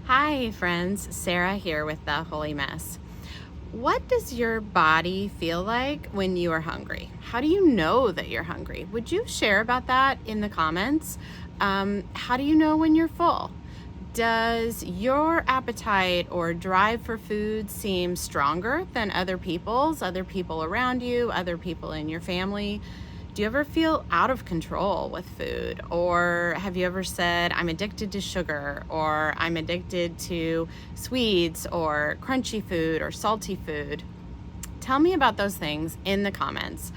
Hi friends, Sarah here with The Holy Mess. What does your body feel like when you are hungry? How do you know that you're hungry? Would you share about that in the comments? How do you know when you're full? Does your appetite or drive for food seem stronger than other people's, other people around you, other people in your family? Do you ever feel out of control with food? Or have you ever said, I'm addicted to sugar, or I'm addicted to sweets, or crunchy food, or salty food? Tell me about those things in the comments.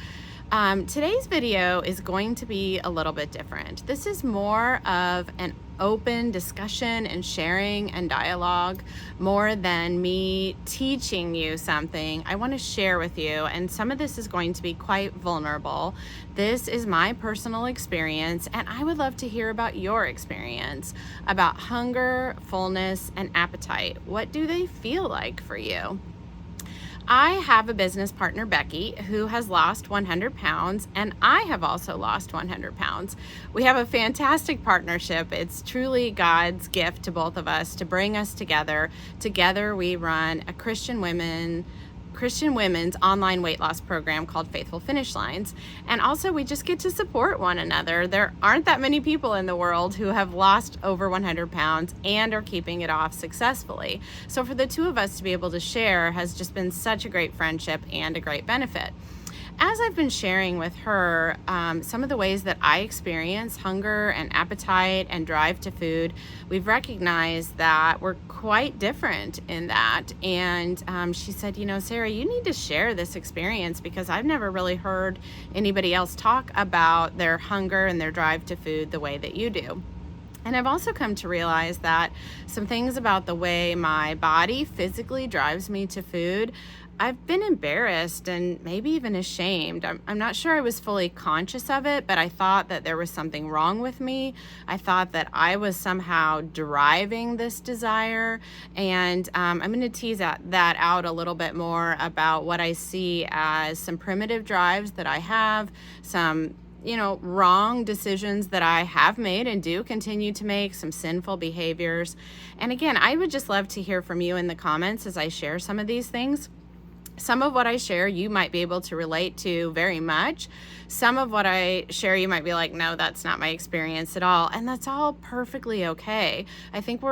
Today's video is going to be a little bit different. This is more of an open discussion and sharing and dialogue more than me teaching you something. I want to share with you, and some of this is going to be quite vulnerable. This is my personal experience, and I would love to hear about your experience about hunger, fullness, and appetite. What do they feel like for you? I have a business partner, Becky, who has lost 100 pounds, and I have also lost 100 pounds. We have a fantastic partnership. It's truly God's gift to both of us to bring us together. Together, we run a Christian women's online weight loss program called Faithful Finish Lines. And also we just get to support one another. There aren't that many people in the world who have lost over 100 pounds and are keeping it off successfully. So for the two of us to be able to share has just been such a great friendship and a great benefit. As I've been sharing with her some of the ways that I experience hunger and appetite and drive to food, we've recognized that we're quite different in that. And she said, Sarah, you need to share this experience because I've never really heard anybody else talk about their hunger and their drive to food the way that you do. And I've also come to realize that some things about the way my body physically drives me to food, I've been embarrassed and maybe even ashamed. I'm not sure I was fully conscious of it, but I thought that there was something wrong with me. I thought that I was somehow driving this desire. And I'm going to tease that out a little bit more about what I see as some primitive drives that I have, some wrong decisions that I have made and do continue to make, some sinful behaviors. And again, I would just love to hear from you in the comments as I share some of these things. Some of what I share, you might be able to relate to very much. Some of what I share, you might be like, no, that's not my experience at all. And that's all perfectly okay. I think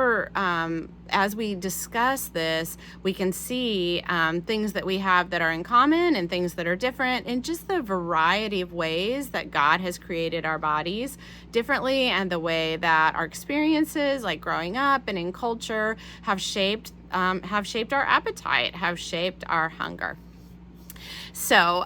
as we discuss this, we can see things that we have that are in common and things that are different, and just the variety of ways that God has created our bodies differently, and the way that our experiences, like growing up and in culture, have shaped our appetite, have shaped our hunger. So,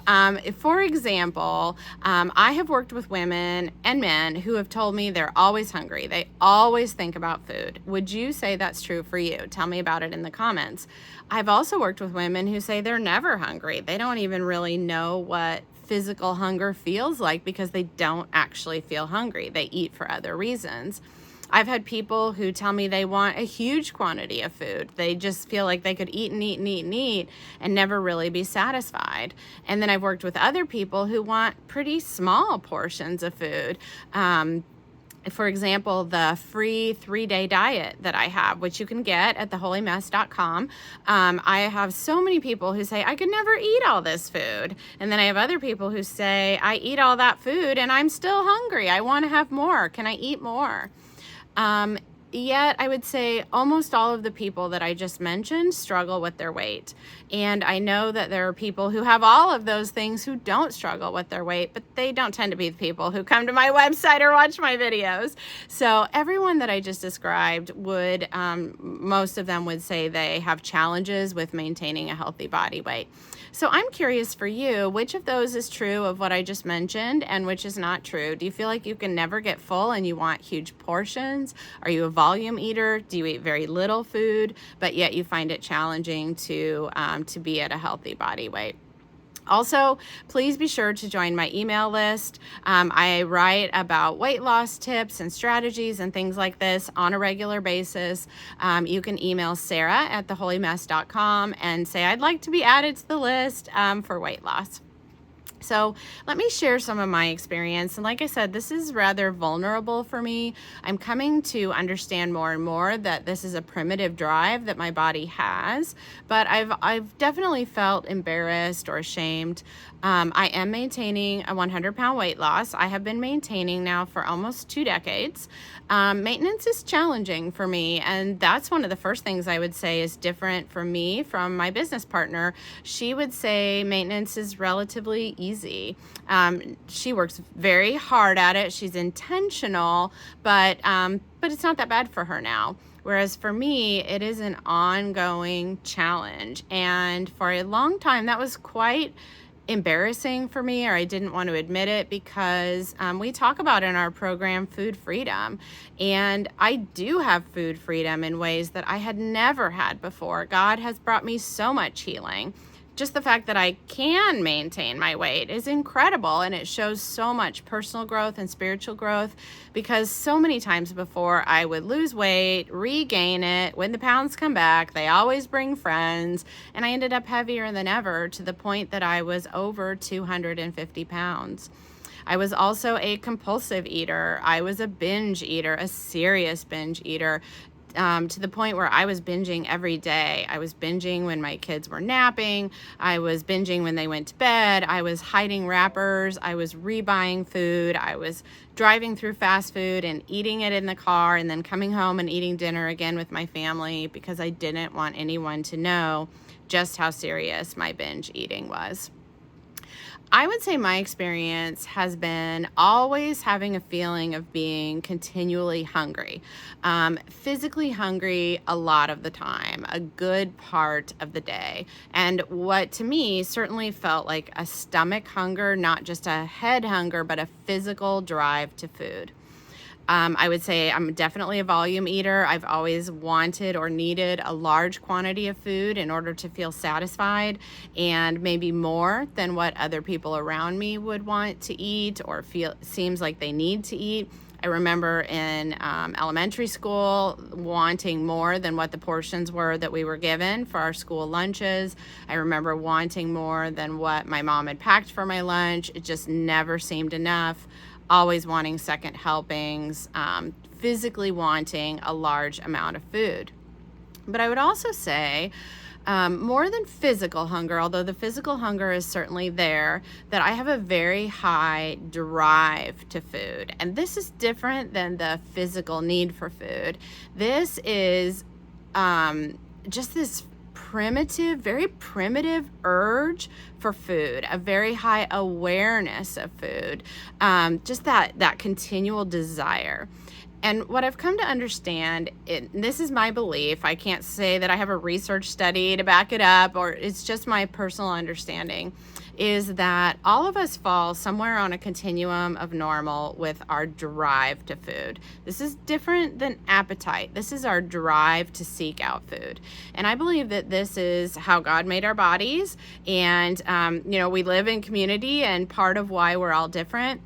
for example, I have worked with women and men who have told me they're always hungry. They always think about food. Would you say that's true for you? Tell me about it in the comments. I've also worked with women who say they're never hungry. They don't even really know what physical hunger feels like because they don't actually feel hungry. They eat for other reasons. I've had people who tell me they want a huge quantity of food. They just feel like they could eat and eat and eat and eat and never really be satisfied. And then I've worked with other people who want pretty small portions of food. For example, the free 3-day diet that I have, which you can get at theholymess.com. I have so many people who say, I could never eat all this food. And then I have other people who say, I eat all that food and I'm still hungry. I want to have more. Can I eat more? Yet I would say almost all of the people that I just mentioned struggle with their weight. And I know that there are people who have all of those things who don't struggle with their weight, but they don't tend to be the people who come to my website or watch my videos. So everyone that I just described would, most of them would say they have challenges with maintaining a healthy body weight. So I'm curious for you, which of those is true of what I just mentioned and which is not true? Do you feel like you can never get full and you want huge portions? Are you a volume eater? Do you eat very little food, but yet you find it challenging to be at a healthy body weight? Also, please be sure to join my email list. I write about weight loss tips and strategies and things like this on a regular basis. You can email Sarah at theholymess.com and say, I'd like to be added to the list for weight loss. So let me share some of my experience. And like I said, this is rather vulnerable for me. I'm coming to understand more and more that this is a primitive drive that my body has, but I've definitely felt embarrassed or ashamed. I am maintaining a 100-pound weight loss. I have been maintaining now for almost 2 decades. Maintenance is challenging for me, and that's one of the first things I would say is different for me from my business partner. She would say maintenance is relatively easy. She works very hard at it. She's intentional, but it's not that bad for her now. Whereas for me, it is an ongoing challenge. And for a long time, that was quite embarrassing for me, or I didn't want to admit it, because we talk about in our program food freedom, and I do have food freedom in ways that I had never had before. God has brought me so much healing. Just the fact that I can maintain my weight is incredible, and it shows so much personal growth and spiritual growth, because so many times before I would lose weight, regain it. When the pounds come back, they always bring friends, and I ended up heavier than ever, to the point that I was over 250 pounds. I was also a compulsive eater. I was a binge eater, a serious binge eater, to the point where I was binging every day. I was binging when my kids were napping. I was binging when they went to bed. I was hiding wrappers. I was rebuying food. I was driving through fast food and eating it in the car, and then coming home and eating dinner again with my family, because I didn't want anyone to know just how serious my binge eating was. I would say my experience has been always having a feeling of being continually hungry, physically hungry a lot of the time, a good part of the day. And what to me certainly felt like a stomach hunger, not just a head hunger, but a physical drive to food. I would say I'm definitely a volume eater. I've always wanted or needed a large quantity of food in order to feel satisfied, and maybe more than what other people around me would want to eat or feel seems like they need to eat. I remember in elementary school wanting more than what the portions were that we were given for our school lunches. I remember wanting more than what my mom had packed for my lunch. It just never seemed enough. Always wanting second helpings, physically wanting a large amount of food. But I would also say, more than physical hunger, although the physical hunger is certainly there, that I have a very high drive to food. And this is different than the physical need for food. This is just this very primitive urge for food, a very high awareness of food, just that continual desire. And what I've come to understand, this is my belief, I can't say that I have a research study to back it up, or it's just my personal understanding, is that all of us fall somewhere on a continuum of normal with our drive to food. This is different than appetite. This is our drive to seek out food. And I believe that this is how God made our bodies. And, we live in community, and part of why we're all different.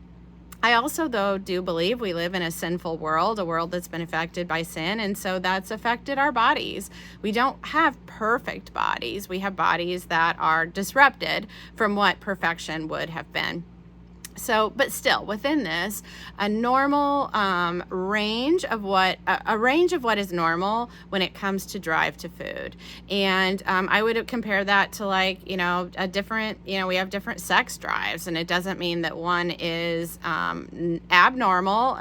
I also, though, do believe we live in a sinful world, a world that's been affected by sin, and so that's affected our bodies. We don't have perfect bodies. We have bodies that are disrupted from what perfection would have been. So, but still, within this, a normal range of what is normal when it comes to drive to food. And I would compare that to a different, we have different sex drives, and it doesn't mean that one is abnormal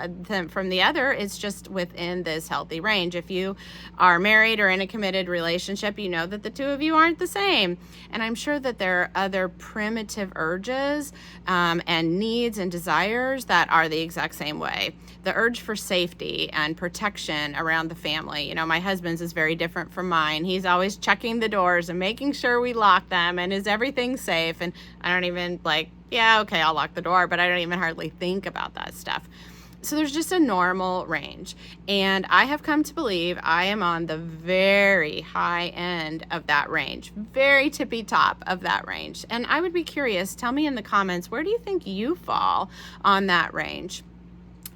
from the other. It's just within this healthy range. If you are married or in a committed relationship, you know that the two of you aren't the same. And I'm sure that there are other primitive urges and needs and desires that are the exact same way. The urge for safety and protection around the family. My husband's is very different from mine. He's always checking the doors and making sure we lock them, and is everything safe? And I don't even I'll lock the door, but I don't even hardly think about that stuff. So there's just a normal range. And I have come to believe I am on the very high end of that range, very tippy top of that range. And I would be curious, tell me in the comments, where do you think you fall on that range?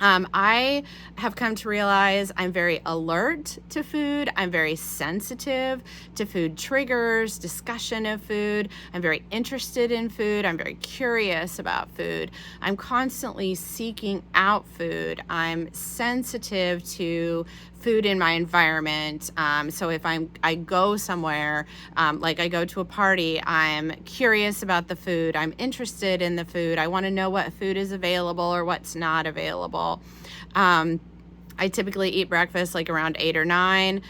I have come to realize I'm very alert to food. I'm very sensitive to food triggers, discussion of food. I'm very interested in food. I'm very curious about food. I'm constantly seeking out food. I'm sensitive to food in my environment. So if I go somewhere, like I go to a party, I'm curious about the food. I'm interested in the food. I want to know what food is available or what's not available. I typically eat breakfast like around 8 or 9.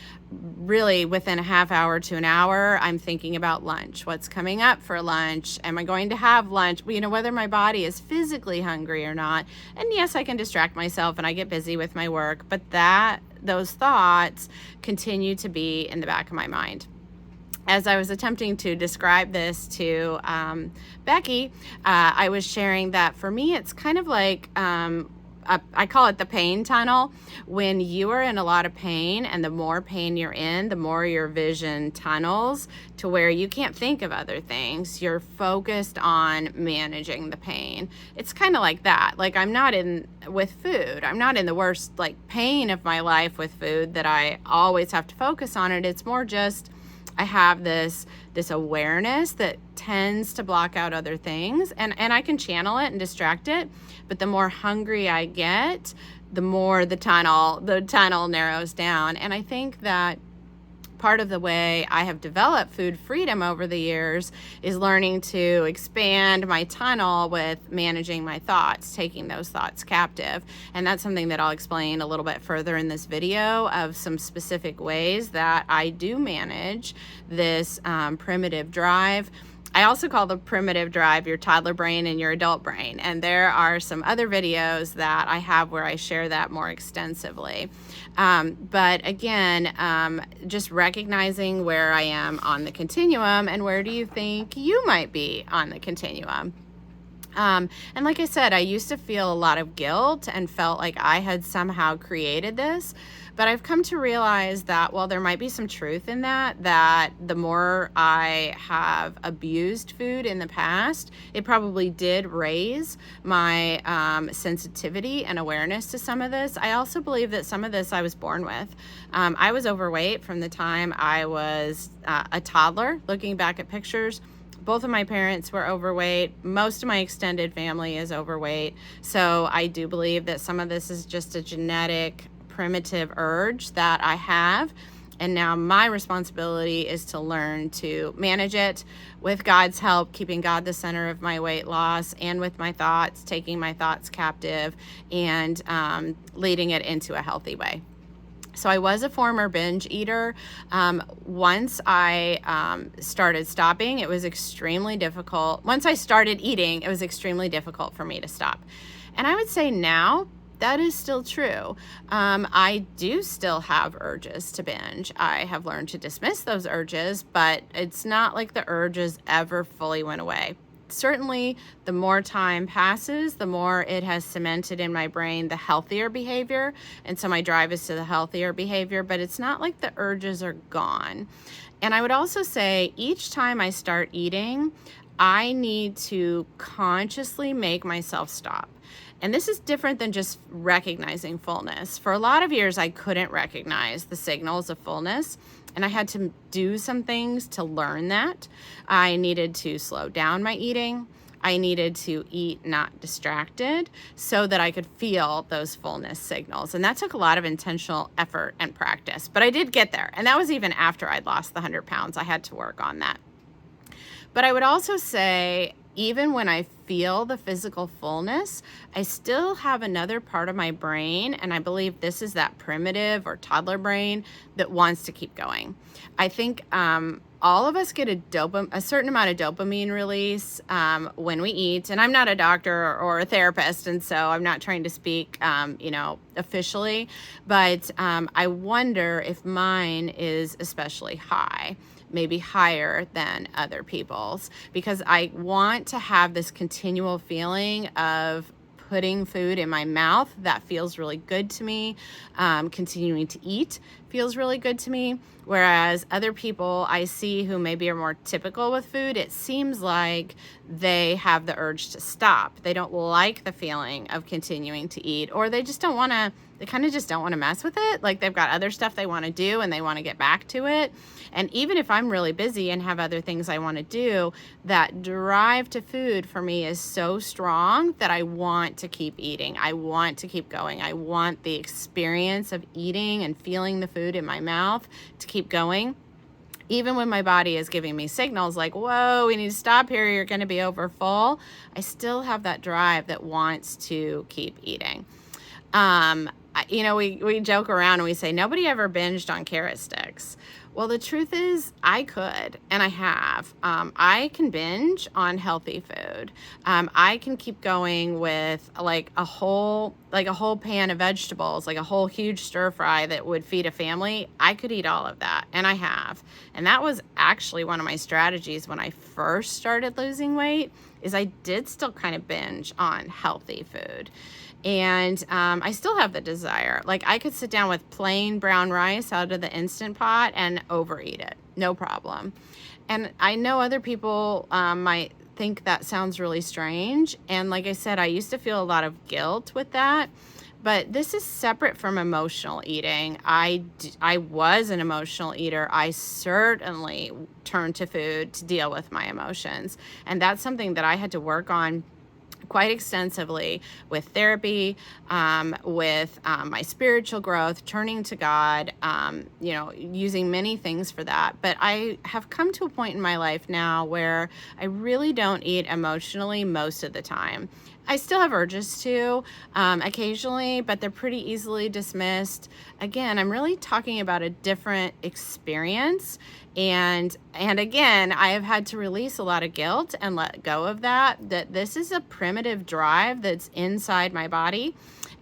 Really, within a half hour to an hour, I'm thinking about lunch. What's coming up for lunch? Am I going to have lunch? You know, whether my body is physically hungry or not. And yes, I can distract myself and I get busy with my work, but those thoughts continue to be in the back of my mind. As I was attempting to describe this to Becky, I was sharing that for me, it's kind of like I call it the pain tunnel. When you are in a lot of pain, and the more pain you're in, the more your vision tunnels to where you can't think of other things. You're focused on managing the pain. It's kind of like that. Like with food, I'm not in the worst like pain of my life with food that I always have to focus on it. It's more just I have this awareness that tends to block out other things, and I can channel it and distract it. But the more hungry I get, the more the tunnel narrows down. And I think that part of the way I have developed food freedom over the years is learning to expand my tunnel with managing my thoughts, taking those thoughts captive. And that's something that I'll explain a little bit further in this video of some specific ways that I do manage this primitive drive. I also call the primitive drive your toddler brain and your adult brain. And there are some other videos that I have where I share that more extensively. But again, just recognizing where I am on the continuum, and where do you think you might be on the continuum? And like I said, I used to feel a lot of guilt and felt like I had somehow created this. But I've come to realize that while there might be some truth in that the more I have abused food in the past, it probably did raise my sensitivity and awareness to some of this. I also believe that some of this I was born with. I was overweight from the time I was a toddler. Looking back at pictures, both of my parents were overweight. Most of my extended family is overweight. So I do believe that some of this is just a genetic primitive urge that I have, and now my responsibility is to learn to manage it with God's help, keeping God the center of my weight loss, and with my thoughts, taking my thoughts captive and leading it into a healthy way. So I was a former binge eater. Once I started stopping, it was extremely difficult. Once I started eating, it was extremely difficult for me to stop. And I would say now, that is still true. I do still have urges to binge. I have learned to dismiss those urges, but it's not like the urges ever fully went away. Certainly, the more time passes, the more it has cemented in my brain the healthier behavior. And so my drive is to the healthier behavior, but it's not like the urges are gone. And I would also say each time I start eating, I need to consciously make myself stop. And this is different than just recognizing fullness. For a lot of years, I couldn't recognize the signals of fullness, and I had to do some things to learn that. I needed to slow down my eating. I needed to eat not distracted so that I could feel those fullness signals. And that took a lot of intentional effort and practice, but I did get there. And that was even after I'd lost the 100 pounds. I had to work on that. But I would also say, even when I feel the physical fullness, I still have another part of my brain, and I believe this is that primitive or toddler brain that wants to keep going. I think all of us get a certain amount of dopamine release when we eat, and I'm not a doctor or a therapist, and so I'm not trying to speak, officially, but I wonder if mine is especially high. Maybe higher than other people's, because I want to have this continual feeling of putting food in my mouth, that feels really good to me. Continuing to eat feels really good to me. Whereas other people I see who maybe are more typical with food, it seems like they have the urge to stop. They don't like the feeling of continuing to eat, or they just don't want to, they kind of just don't want to mess with it. Like they've got other stuff they want to do and they want to get back to it. And even if I'm really busy and have other things I want to do, that drive to food for me is so strong that I want to keep eating. I want to keep going. I want the experience of eating and feeling the food in my mouth to keep going. Even when my body is giving me signals like, whoa, we need to stop here, you're going to be over full, I still have that drive that wants to keep eating. We joke around and we say, nobody ever binged on carrot sticks. Well, the truth is I could, and I have. I can binge on healthy food. I can keep going with like a whole pan of vegetables, like a whole huge stir fry that would feed a family. I could eat all of that, and I have. And that was actually one of my strategies when I first started losing weight, is I did still kind of binge on healthy food. And I still have the desire. Like I could sit down with plain brown rice out of the Instant Pot and overeat it, no problem. And I know other people might think that sounds really strange. And like I said, I used to feel a lot of guilt with that. But this is separate from emotional eating. I was an emotional eater. I certainly turned to food to deal with my emotions. And that's something that I had to work on quite extensively with therapy, with my spiritual growth, turning to God, using many things for that. But I have come to a point in my life now where I really don't eat emotionally most of the time. I still have urges to occasionally, but they're pretty easily dismissed. Again, I'm really talking about a different experience. And again, I have had to release a lot of guilt and let go of that this is a primitive drive that's inside my body.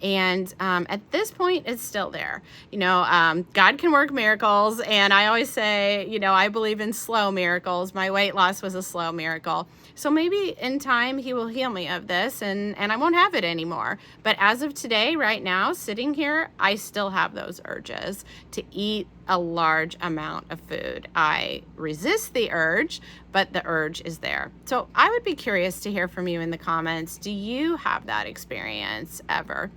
And at this point, it's still there. God can work miracles. And I always say, I believe in slow miracles. My weight loss was a slow miracle. So maybe in time, he will heal me of this and I won't have it anymore. But as of today, right now, sitting here, I still have those urges to eat a large amount of food. I resist the urge, but the urge is there. So I would be curious to hear from you in the comments. Do you have that experience ever?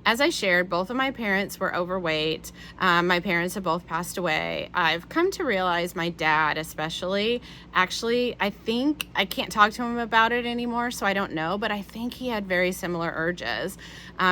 As I shared, both of my parents were overweight. My parents have both passed away. I've come to realize my dad especially, actually, I think, I can't talk to him about it anymore, so I don't know, but I think he had very similar urges.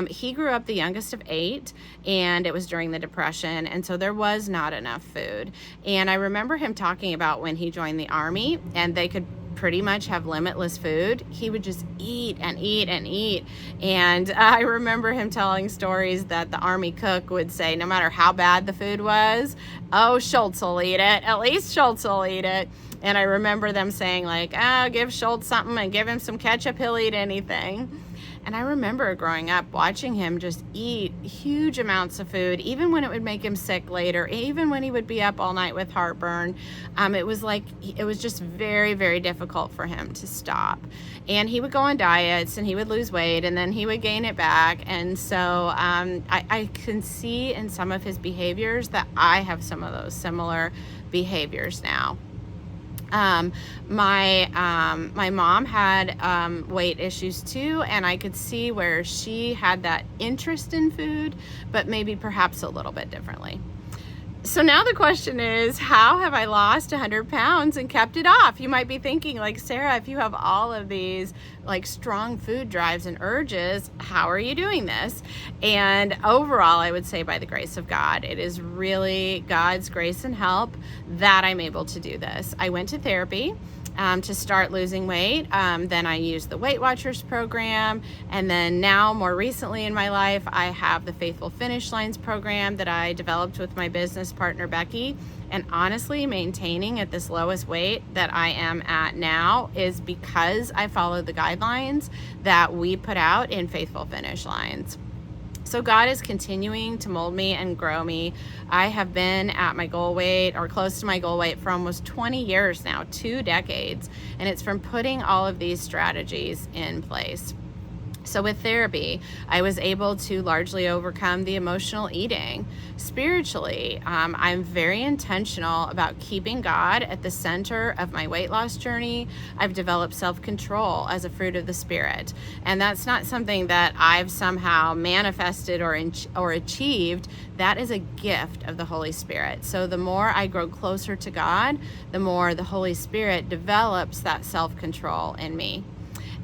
He grew up the youngest of 8, and it was during the Depression, and so there was not enough food. And I remember him talking about when he joined the Army, and they could pretty much have limitless food. He would just eat and eat and eat. And I remember him telling stories that the Army cook would say, no matter how bad the food was, oh, Schultz will eat it. At least Schultz will eat it. And I remember them saying like, give Schultz something and give him some ketchup, he'll eat anything. And I remember growing up watching him just eat huge amounts of food, even when it would make him sick later, even when he would be up all night with heartburn. It was just very, very difficult for him to stop. And he would go on diets and he would lose weight and then he would gain it back. And so I can see in some of his behaviors that I have some of those similar behaviors now. My mom had weight issues too, and I could see where she had that interest in food, but maybe perhaps a little bit differently. So now the question is, how have I lost 100 pounds and kept it off? You might be thinking like, Sarah, if you have all of these like strong food drives and urges, how are you doing this? And overall, I would say by the grace of God, it is really God's grace and help that I'm able to do this. I went to therapy to start losing weight. Then I used the Weight Watchers program. And then now more recently in my life, I have the Faithful Finish Lines program that I developed with my business partner, Becky. And honestly, maintaining at this lowest weight that I am at now is because I followed the guidelines that we put out in Faithful Finish Lines. So God is continuing to mold me and grow me. I have been at my goal weight or close to my goal weight for almost 20 years now, 2 decades. And it's from putting all of these strategies in place. So with therapy, I was able to largely overcome the emotional eating. Spiritually, I'm very intentional about keeping God at the center of my weight loss journey. I've developed self-control as a fruit of the Spirit. And that's not something that I've somehow manifested or achieved. That is a gift of the Holy Spirit. So the more I grow closer to God, the more the Holy Spirit develops that self-control in me.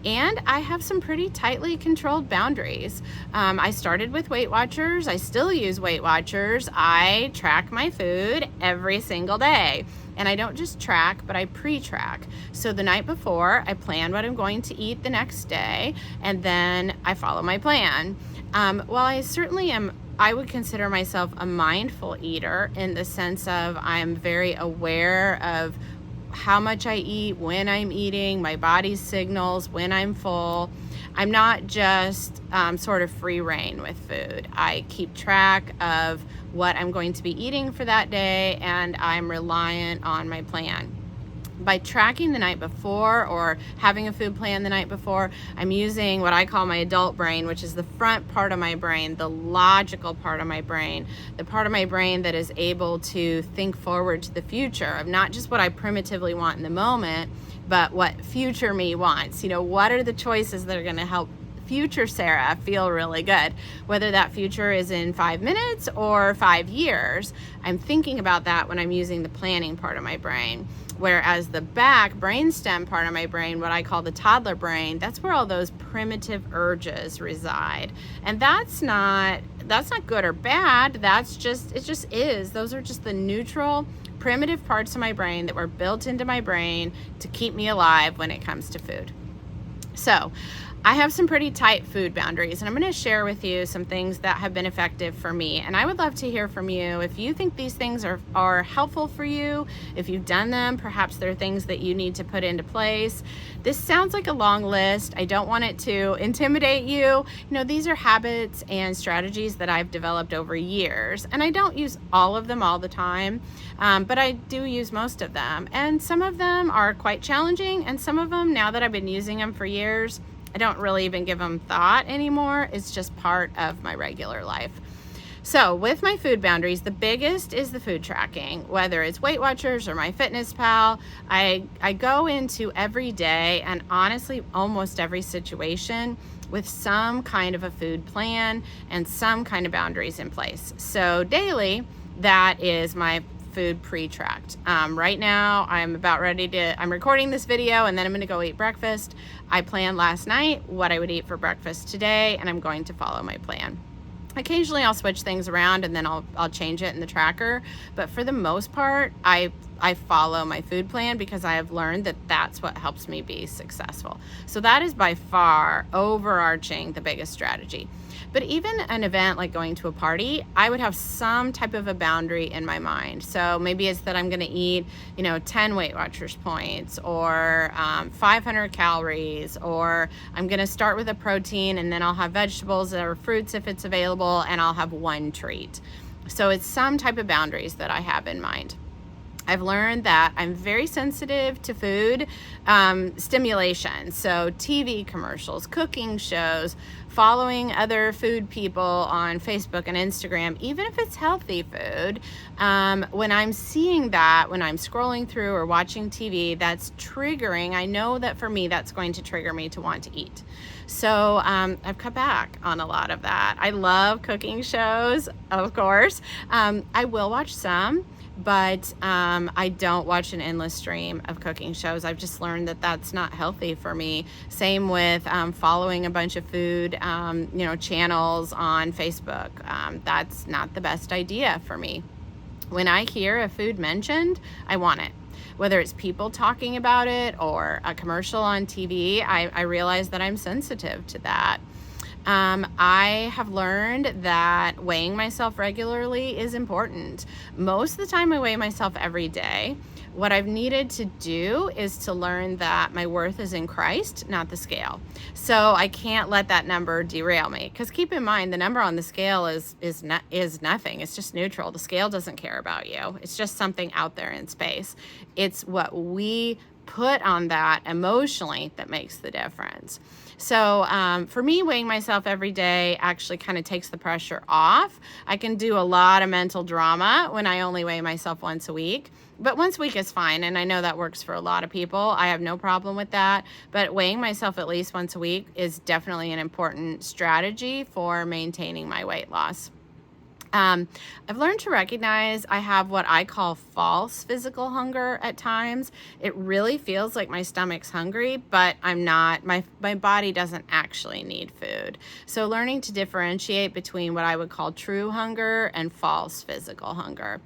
And I have some pretty tightly controlled boundaries. I started with Weight Watchers. I still use Weight Watchers. I track my food every single day. And I don't just track, but I pre-track. So the night before, I plan what I'm going to eat the next day, and then I follow my plan. While I certainly am, I would consider myself a mindful eater in the sense of I'm very aware of how much I eat, when I'm eating, my body's signals, when I'm full. I'm not just sort of free reign with food. I keep track of what I'm going to be eating for that day, and I'm reliant on my plan. By tracking the night before or having a food plan the night before, I'm using what I call my adult brain, which is the front part of my brain, the logical part of my brain, the part of my brain that is able to think forward to the future of not just what I primitively want in the moment, but what future me wants. What are the choices that are going to help future Sarah feel really good, whether that future is in 5 minutes or 5 years. I'm thinking about that when I'm using the planning part of my brain. Whereas the back brainstem part of my brain, what I call the toddler brain, that's where all those primitive urges reside. And that's not good or bad. It just is. Those are just the neutral, primitive parts of my brain that were built into my brain to keep me alive when it comes to food. So I have some pretty tight food boundaries, and I'm going to share with you some things that have been effective for me. And I would love to hear from you. If you think these things are helpful for you, if you've done them, perhaps there are things that you need to put into place. This sounds like a long list. I don't want it to intimidate you. These are habits and strategies that I've developed over years, and I don't use all of them all the time, but I do use most of them. And some of them are quite challenging, and some of them, now that I've been using them for years, I don't really even give them thought anymore. It's just part of my regular life. So with my food boundaries, the biggest is the food tracking, whether it's Weight Watchers or MyFitnessPal. I go into every day and honestly almost every situation with some kind of a food plan and some kind of boundaries in place. So daily, that is my food pre-tracked. Right now I'm recording this video and then I'm gonna go eat breakfast. I planned last night what I would eat for breakfast today, and I'm going to follow my plan. Occasionally I'll switch things around and then I'll change it in the tracker, but for the most part I follow my food plan because I have learned that that's what helps me be successful. So that is by far overarching the biggest strategy. But even an event like going to a party, I would have some type of a boundary in my mind. So maybe it's that I'm gonna eat 10 Weight Watchers points, or 500 calories, or I'm gonna start with a protein and then I'll have vegetables or fruits if it's available, and I'll have one treat. So it's some type of boundaries that I have in mind. I've learned that I'm very sensitive to food stimulation. So TV commercials, cooking shows, following other food people on Facebook and Instagram, even if it's healthy food, when I'm seeing that, when I'm scrolling through or watching TV, that's triggering. I know that for me, that's going to trigger me to want to eat. So I've cut back on a lot of that. I love cooking shows, of course. I will watch some, but I don't watch an endless stream of cooking shows. I've just learned that that's not healthy for me. Same with following a bunch of food channels on Facebook. That's not the best idea for me. When I hear a food mentioned, I want it. Whether it's people talking about it or a commercial on TV, I realize that I'm sensitive to that. I have learned that weighing myself regularly is important. Most of the time I weigh myself every day. What I've needed to do is to learn that my worth is in Christ, not the scale. So I can't let that number derail me, because keep in mind, the number on the scale is nothing. It's just neutral. The scale doesn't care about you. It's just something out there in space. It's what we put on that emotionally that makes the difference. So for me, weighing myself every day actually kind of takes the pressure off. I can do a lot of mental drama when I only weigh myself once a week. But once a week is fine, and I know that works for a lot of people. I have no problem with that. But weighing myself at least once a week is definitely an important strategy for maintaining my weight loss. I've learned to recognize I have what I call false physical hunger at times. It really feels like my stomach's hungry, but I'm not. My body doesn't actually need food. So learning to differentiate between what I would call true hunger and false physical hunger.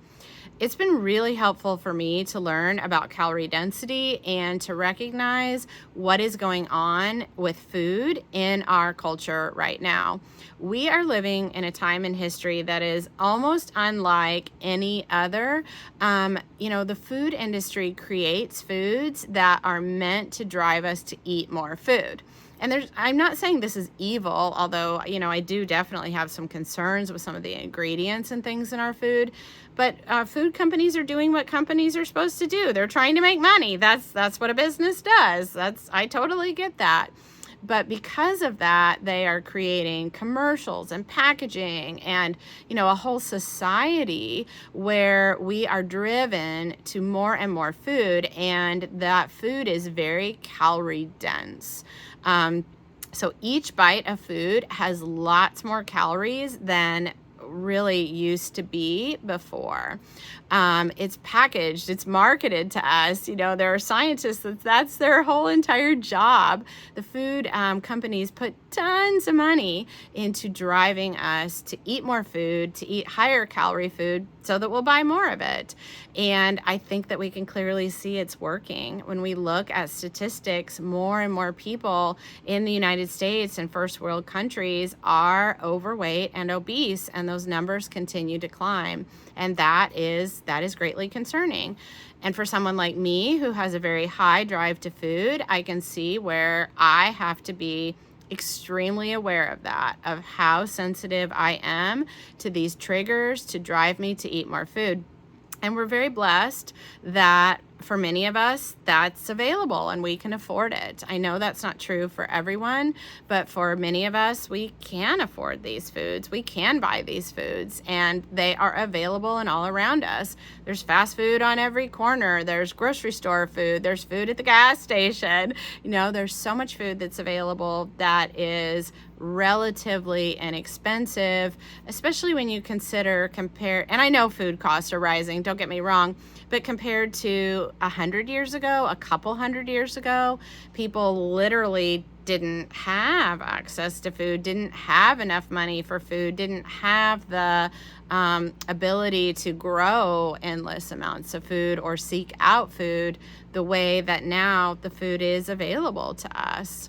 It's been really helpful for me to learn about calorie density and to recognize what is going on with food in our culture right now. We are living in a time in history that is almost unlike any other. The food industry creates foods that are meant to drive us to eat more food. And I'm not saying this is evil, although, I do definitely have some concerns with some of the ingredients and things in our food. But food companies are doing what companies are supposed to do. They're trying to make money. That's what a business does. I totally get that. But because of that, they are creating commercials and packaging and, a whole society where we are driven to more and more food, and that food is very calorie dense. So each bite of food has lots more calories than really used to be before. It's packaged, it's marketed to us. There are scientists that's their whole entire job. The food companies put tons of money into driving us to eat more food, to eat higher calorie food, so that we'll buy more of it. And I think that we can clearly see it's working. When we look at statistics, more and more people in the United States and first world countries are overweight and obese, and those numbers continue to climb. And that is greatly concerning. And for someone like me who has a very high drive to food, I can see where I have to be extremely aware of that, of how sensitive I am to these triggers to drive me to eat more food. And we're very blessed that for many of us, that's available and we can afford it. I know that's not true for everyone, but for many of us, we can afford these foods. We can buy these foods, and they are available and all around us. There's fast food on every corner. There's grocery store food. There's food at the gas station. There's so much food that's available that is relatively inexpensive, especially when you compare, and I know food costs are rising, don't get me wrong, but compared to 100 years ago, a couple hundred years ago, people literally didn't have access to food, didn't have enough money for food, didn't have the ability to grow endless amounts of food or seek out food the way that now the food is available to us.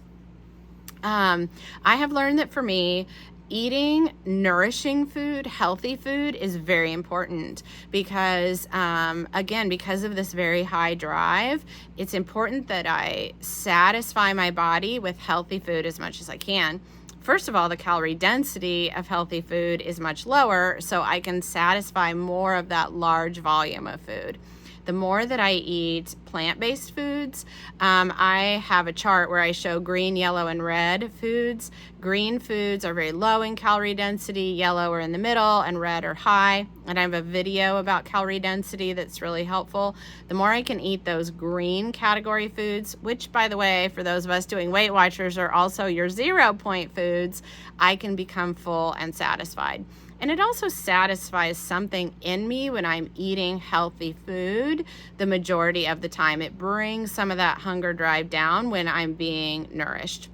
I have learned that for me, eating nourishing food, healthy food is very important because, again, because of this very high drive, it's important that I satisfy my body with healthy food as much as I can. First of all, the calorie density of healthy food is much lower, so I can satisfy more of that large volume of food. The more that I eat plant-based foods, I have a chart where I show green, yellow, and red foods. Green foods are very low in calorie density, yellow are in the middle, and red are high. And I have a video about calorie density that's really helpful. The more I can eat those green category foods, which, by the way, for those of us doing Weight Watchers, are also your 0-point foods, I can become full and satisfied. And it also satisfies something in me when I'm eating healthy food the majority of the time. It brings some of that hunger drive down when I'm being nourished.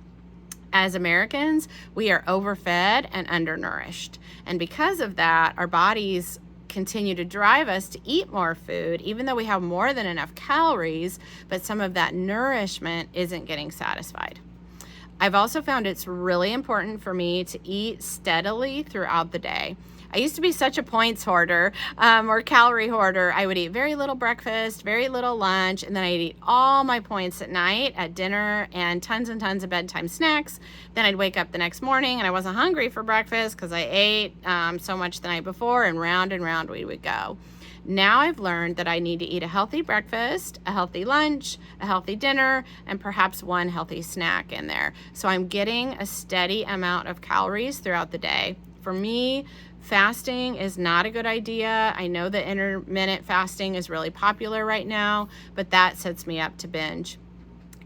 As Americans, we are overfed and undernourished. And because of that, our bodies continue to drive us to eat more food, even though we have more than enough calories, but some of that nourishment isn't getting satisfied. I've also found it's really important for me to eat steadily throughout the day. I used to be such a points hoarder or calorie hoarder. I would eat very little breakfast, very little lunch, and then I'd eat all my points at night, at dinner, and tons of bedtime snacks. Then I'd wake up the next morning and I wasn't hungry for breakfast because I ate so much the night before, and round we would go. Now I've learned that I need to eat a healthy breakfast, a healthy lunch, a healthy dinner, and perhaps one healthy snack in there. So I'm getting a steady amount of calories throughout the day. For me, fasting is not a good idea. I know that intermittent fasting is really popular right now, but that sets me up to binge.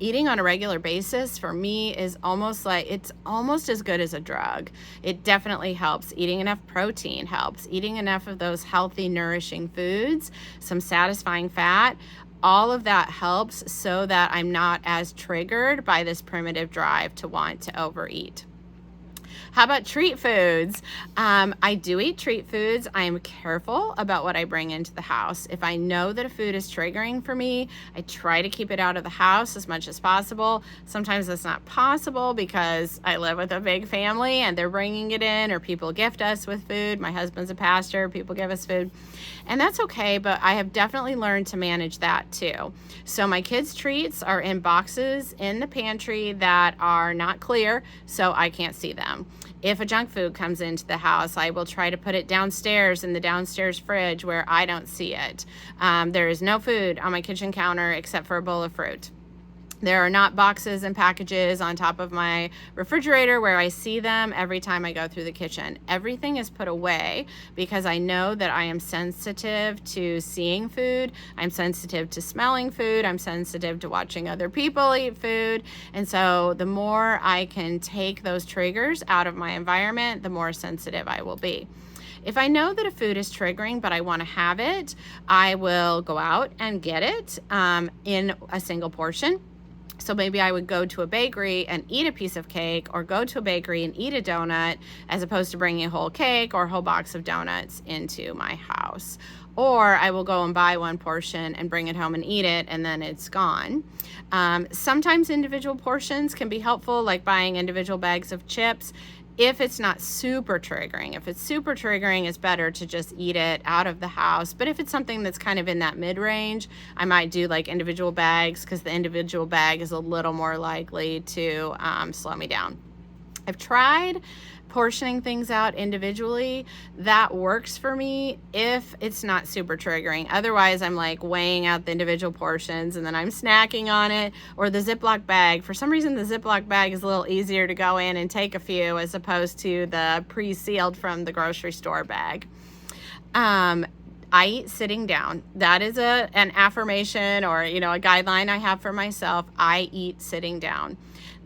Eating on a regular basis for me is almost as good as a drug. It definitely helps. Eating enough protein helps. Eating enough of those healthy, nourishing foods, some satisfying fat, all of that helps so that I'm not as triggered by this primitive drive to want to overeat. How about treat foods? I do eat treat foods. I'm careful about what I bring into the house. If I know that a food is triggering for me, I try to keep it out of the house as much as possible. Sometimes that's not possible because I live with a big family and they're bringing it in, or people gift us with food. My husband's a pastor, people give us food. And that's okay, but I have definitely learned to manage that too. So my kids' treats are in boxes in the pantry that are not clear, so I can't see them. If a junk food comes into the house, I will try to put it downstairs in the downstairs fridge where I don't see it. There is no food on my kitchen counter except for a bowl of fruit. There are not boxes and packages on top of my refrigerator where I see them every time I go through the kitchen. Everything is put away because I know that I am sensitive to seeing food. I'm sensitive to smelling food. I'm sensitive to watching other people eat food. And so the more I can take those triggers out of my environment, the more sensitive I will be. If I know that a food is triggering, but I want to have it, I will go out and get it in a single portion. So maybe I would go to a bakery and eat a piece of cake, or go to a bakery and eat a donut, as opposed to bringing a whole cake or a whole box of donuts into my house. Or I will go and buy one portion and bring it home and eat it, and then it's gone. Sometimes individual portions can be helpful, like buying individual bags of chips. If it's not super triggering. If it's super triggering, it's better to just eat it out of the house. But if it's something that's kind of in that mid-range, I might do like individual bags, because the individual bag is a little more likely to slow me down. I've tried portioning things out individually. That works for me if it's not super triggering. Otherwise, I'm like weighing out the individual portions and then I'm snacking on it. Or the Ziploc bag. For some reason, the Ziploc bag is a little easier to go in and take a few as opposed to the pre-sealed from the grocery store bag. I eat sitting down. That is an affirmation, or a guideline I have for myself. I eat sitting down.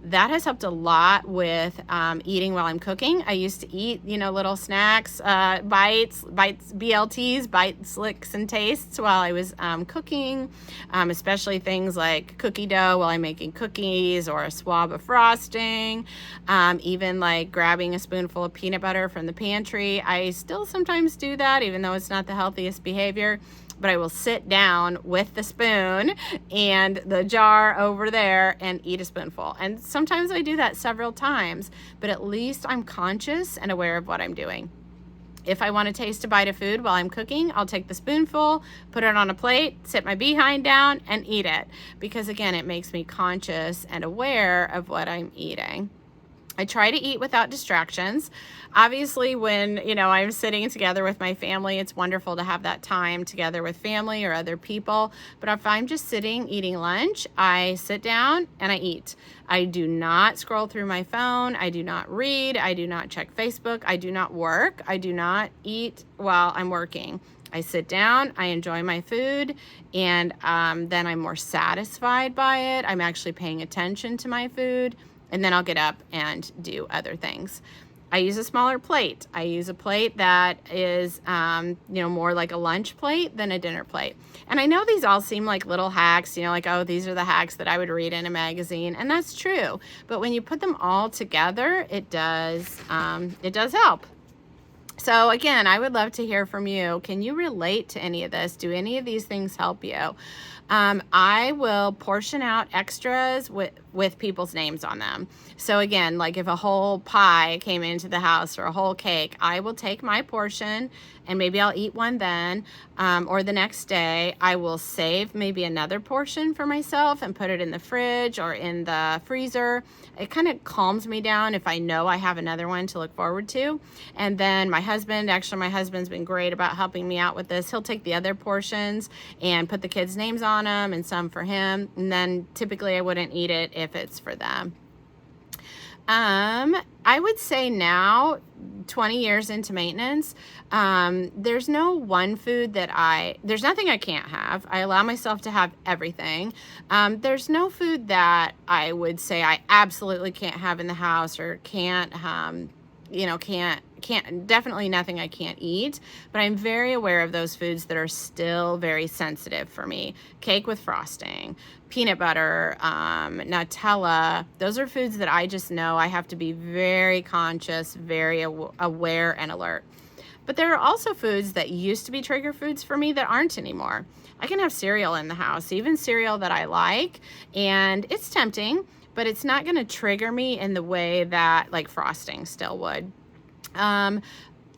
That has helped a lot with eating while I'm cooking. I used to eat, little snacks, bites, BLTs, bites, licks, and tastes while I was cooking, especially things like cookie dough while I'm making cookies, or a swab of frosting, even like grabbing a spoonful of peanut butter from the pantry. I still sometimes do that, even though it's not the healthiest behavior. But I will sit down with the spoon and the jar over there and eat a spoonful. And sometimes I do that several times, but at least I'm conscious and aware of what I'm doing. If I want to taste a bite of food while I'm cooking, I'll take the spoonful, put it on a plate, sit my behind down, and eat it. Because again, it makes me conscious and aware of what I'm eating. I try to eat without distractions. Obviously, when, I'm sitting together with my family, it's wonderful to have that time together with family or other people. But if I'm just sitting eating lunch, I sit down and I eat. I do not scroll through my phone. I do not read. I do not check Facebook. I do not work. I do not eat while I'm working. I sit down, I enjoy my food, and then I'm more satisfied by it. I'm actually paying attention to my food. And then I'll get up and do other things. I use a smaller plate. I use a plate that is, more like a lunch plate than a dinner plate. And I know these all seem like little hacks, like, oh, these are the hacks that I would read in a magazine. And that's true. But when you put them all together, it does help. So again, I would love to hear from you. Can you relate to any of this? Do any of these things help you? I will portion out extras with people's names on them. So again, like if a whole pie came into the house or a whole cake, I will take my portion and maybe I'll eat one then, or the next day. I will save maybe another portion for myself and put it in the fridge or in the freezer. It kind of calms me down if I know I have another one to look forward to. And then my husband's been great about helping me out with this. He'll take the other portions and put the kids' names on them and some for him. And then typically I wouldn't eat it if it's for them. I would say now, 20 years into maintenance, there's no one food there's nothing I can't have. I allow myself to have everything. There's no food that I would say I absolutely can't have in the house or can't, definitely nothing I can't eat, but I'm very aware of those foods that are still very sensitive for me. Cake with frosting, peanut butter, Nutella. Those are foods that I just know I have to be very conscious, very aware and alert. But there are also foods that used to be trigger foods for me that aren't anymore. I can have cereal in the house, even cereal that I like, and it's tempting, but it's not going to trigger me in the way that like frosting still would.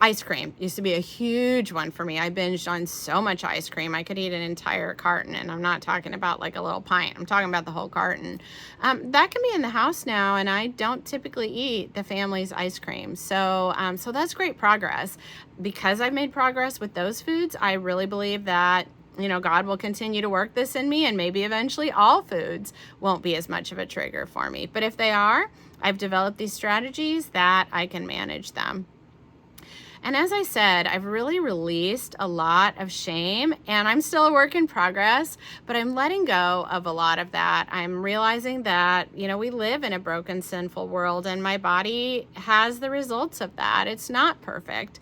Ice cream used to be a huge one for me. I binged on so much ice cream. I could eat an entire carton, and I'm not talking about like a little pint. I'm talking about the whole carton. That can be in the house now, and I don't typically eat the family's ice cream. So that's great progress. Because I've made progress with those foods, I really believe that God will continue to work this in me, and maybe eventually all foods won't be as much of a trigger for me. But if they are, I've developed these strategies that I can manage them. And as I said, I've really released a lot of shame, and I'm still a work in progress, but I'm letting go of a lot of that. I'm realizing that, we live in a broken, sinful world, and my body has the results of that. It's not perfect.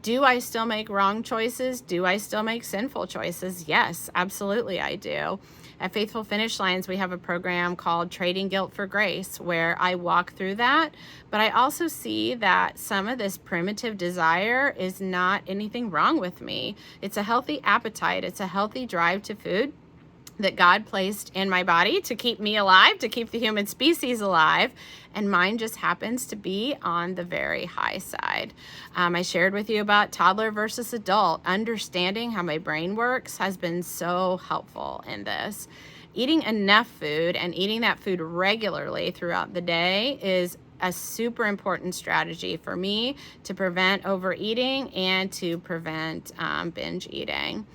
Do I still make wrong choices? Do I still make sinful choices? Yes, absolutely I do. At Faithful Finish Lines, we have a program called Trading Guilt for Grace, where I walk through that. But I also see that some of this primitive desire is not anything wrong with me. It's a healthy appetite. It's a healthy drive to food that God placed in my body to keep me alive, to keep the human species alive, and mine just happens to be on the very high side. I shared with you about toddler versus adult. Understanding how my brain works has been so helpful in this. Eating enough food and eating that food regularly throughout the day is a super important strategy for me to prevent overeating and to prevent binge eating.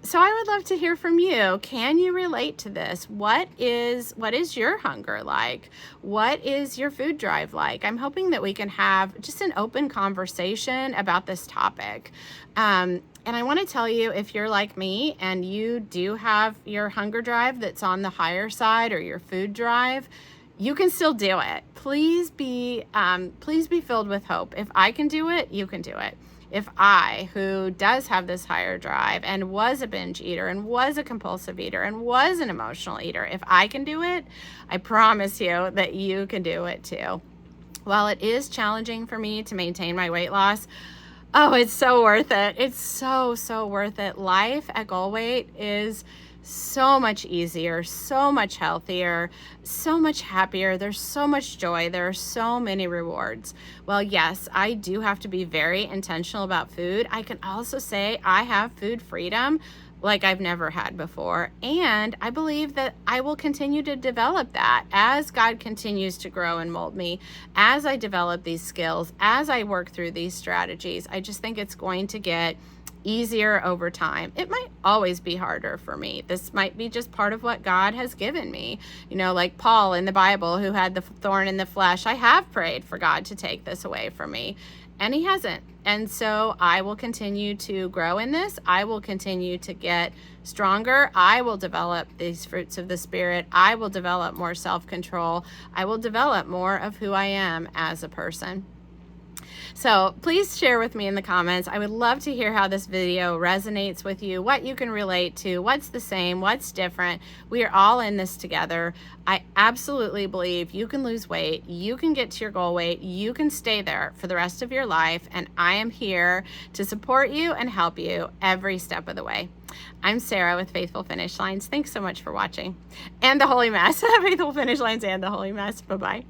So I would love to hear from you. Can you relate to this? What is your hunger like? What is your food drive like? I'm hoping that we can have just an open conversation about this topic. And I want to tell you, if you're like me and you do have your hunger drive that's on the higher side, or your food drive, you can still do it. Please be filled with hope. If I can do it, you can do it. If I, who does have this higher drive and was a binge eater and was a compulsive eater and was an emotional eater, if I can do it, I promise you that you can do it too. While it is challenging for me to maintain my weight loss, it's so worth it. It's so worth it. Life at goal weight is so much easier, so much healthier, so much happier. There's so much joy. There are so many rewards. Well, yes, I do have to be very intentional about food. I can also say I have food freedom like I've never had before. And I believe that I will continue to develop that as God continues to grow and mold me, as I develop these skills, as I work through these strategies. I just think it's going to get easier over time. It might always be harder for me. This might be just part of what God has given me. Like Paul in the Bible, who had the thorn in the flesh. I have prayed for God to take this away from me, and he hasn't. And so I will continue to grow in this. I will continue to get stronger. I will develop these fruits of the Spirit. I will develop more self-control. I will develop more of who I am as a person. So please share with me in the comments. I would love to hear how this video resonates with you, what you can relate to, what's the same, what's different. We are all in this together. I absolutely believe you can lose weight, you can get to your goal weight, you can stay there for the rest of your life, and I am here to support you and help you every step of the way. I'm Sarah with Faithful Finish Lines. Thanks so much for watching. And the Holy Mess. Faithful Finish Lines and the Holy Mess. Bye-bye.